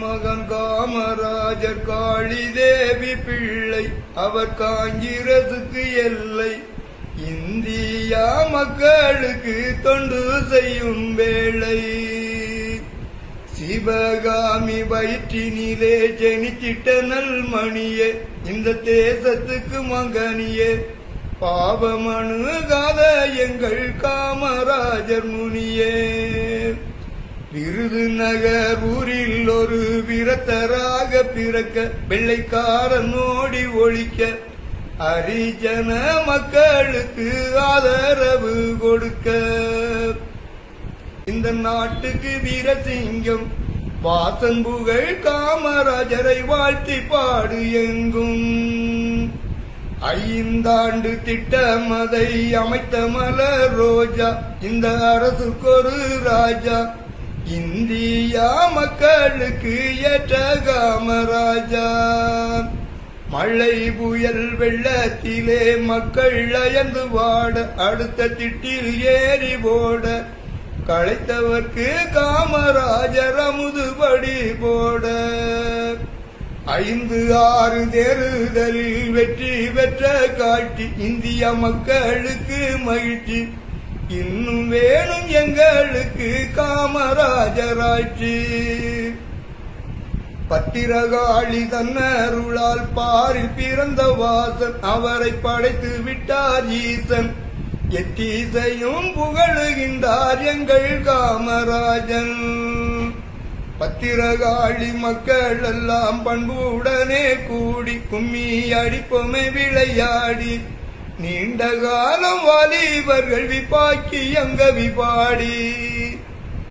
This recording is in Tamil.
மகன் காமராஜர் காளி தேவி பிள்ளை அவர் காங்கிரசுக்கு எல்லை இந்தியா மக்களுக்கு தொண்டு செய்யும் வேளை சிவகாமி வயிற்றினிலே ஜெனிச்சிட்ட நல்மணியே இந்த தேசத்துக்கு மகனியே பாவமணுகாத எங்கள் காமராஜர் முனியே விருதுநகர் ஊரில் ஒரு விரத்தராக பிறக்க வெள்ளைக்காரன் ஓடி ஒழிக்க ஹரிஜன மக்களுக்கு ஆதரவு கொடுக்க இந்த நாட்டுக்கு வீரசிங்கம் வாசன் புகழ் காமராஜரை வாழ்த்தி பாடு எங்கும் 5 ஆண்டு திட்டம் அதை அமைத்த மலர் ரோஜா இந்த அரசுக்கொரு ராஜா இந்தியா மக்களுக்கு ஏற்ற காமராஜா மழை புயல் வெள்ளத்திலே மக்கள் அயர்ந்து வாட அடுத்த திட்டில் ஏறி போட களைத்தவர்க்கு காமராஜர் அமுதுபடி போட 5-6 தேர்தலில் வெற்றி பெற்ற காட்சி இந்திய மக்களுக்கு மகிழ்ச்சி இன்னும் வேணும் எங்களுக்கு காமராஜர் ஆட்சி பத்திரகாளி தன்னருளால் பாரில் பிறந்த வாசன் அவரை படைத்து விட்டார் ஈசன் எத்தீசையும் புகழுகின்றார் எங்கள் காமராஜன் பத்திரகாளி மக்கள் எல்லாம் பண்புடனே கூடி கும்மி அடிப்பொமை விளையாடி நீண்ட காலம் வாலிபர்கள் விபாக்கி அங்க விபாடி